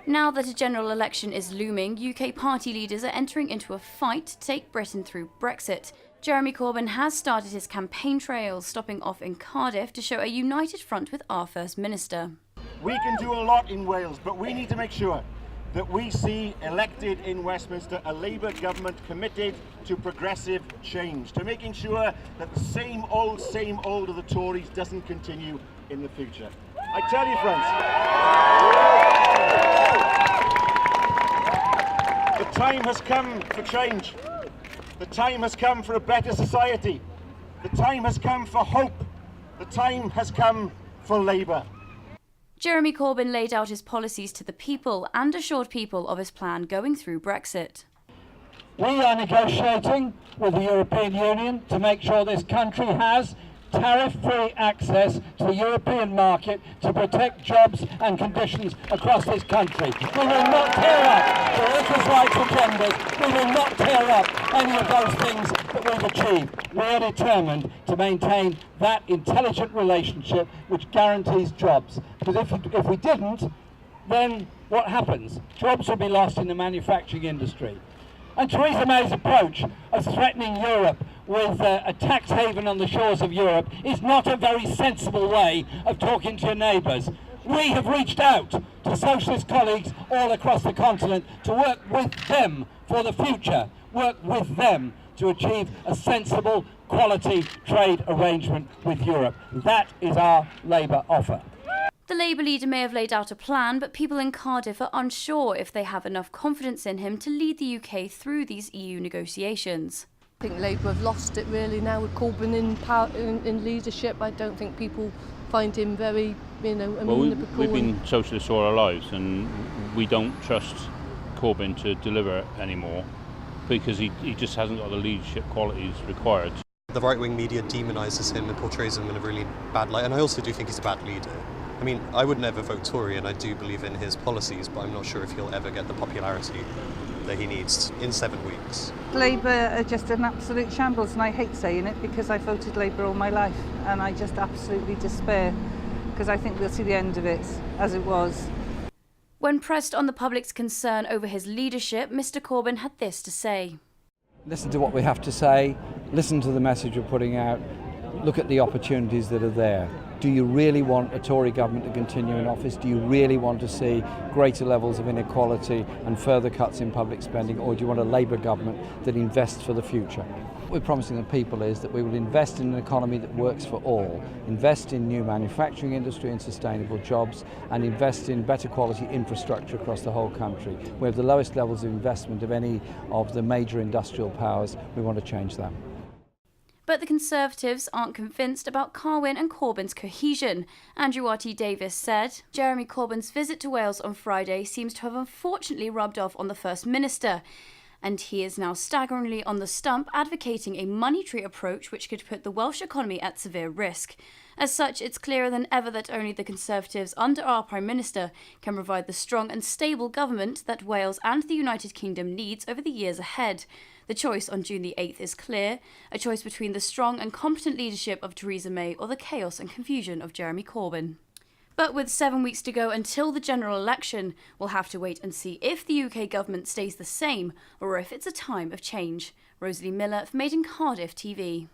Now that a general election is looming, UK party leaders are entering into a fight to take Britain through Brexit. Jeremy Corbyn has started his campaign trail, stopping off in Cardiff to show a united front with our First Minister. We can do a lot in Wales, but we need to make sure that we see elected in Westminster a Labour government committed to progressive change, to making sure that the same old of the Tories doesn't continue in the future. I tell you, friends, the time has come for change. The time has come for a better society. The time has come for hope. The time has come for Labour. Jeremy Corbyn laid out his policies to the people and assured people of his plan going through Brexit. We are negotiating with the European Union to make sure this country has tariff-free access to the European market to protect jobs and conditions across this country. We will not tear up the workers' rights agendas. We will not tear up any of those things that we've achieved. We are determined to maintain that intelligent relationship which guarantees jobs. Because if we didn't, then what happens? Jobs will be lost in the manufacturing industry. And Theresa May's approach of threatening Europe with a tax haven on the shores of Europe is not a very sensible way of talking to your neighbours. We have reached out to socialist colleagues all across the continent to work with them for the future, work with them to achieve a sensible, quality trade arrangement with Europe. That is our Labour offer. The Labour leader may have laid out a plan, but people in Cardiff are unsure if they have enough confidence in him to lead the UK through these EU negotiations. I think Labour have lost it really now with Corbyn in leadership. I don't think people find him very, amenable. We've been socialists all our lives, and we don't trust Corbyn to deliver anymore because he just hasn't got the leadership qualities required. The right-wing media demonises him and portrays him in a really bad light, and I also do think he's a bad leader. I mean, I would never vote Tory, and I do believe in his policies, but I'm not sure if he'll ever get the popularity that he needs in 7 weeks. Labour are just an absolute shambles, and I hate saying it because I voted Labour all my life, and I just absolutely despair because I think we'll see the end of it as it was. When pressed on the public's concern over his leadership, Mr Corbyn had this to say. Listen to what we have to say, listen to the message we're putting out, look at the opportunities that are there. Do you really want a Tory government to continue in office? Do you really want to see greater levels of inequality and further cuts in public spending, or do you want a Labour government that invests for the future? What we're promising the people is that we will invest in an economy that works for all, invest in new manufacturing industry and sustainable jobs, and invest in better quality infrastructure across the whole country. We have the lowest levels of investment of any of the major industrial powers. We want to change that. But the Conservatives aren't convinced about Carwyn and Corbyn's cohesion. Andrew R.T. Davies said, Jeremy Corbyn's visit to Wales on Friday seems to have unfortunately rubbed off on the First Minister, and he is now staggeringly on the stump advocating a monetary approach which could put the Welsh economy at severe risk. As such, it's clearer than ever that only the Conservatives under our Prime Minister can provide the strong and stable government that Wales and the United Kingdom needs over the years ahead. The choice on June the 8th is clear, a choice between the strong and competent leadership of Theresa May or the chaos and confusion of Jeremy Corbyn. But with 7 weeks to go until the general election, we'll have to wait and see if the UK government stays the same or if it's a time of change. Rosalie Miller for Made in Cardiff TV.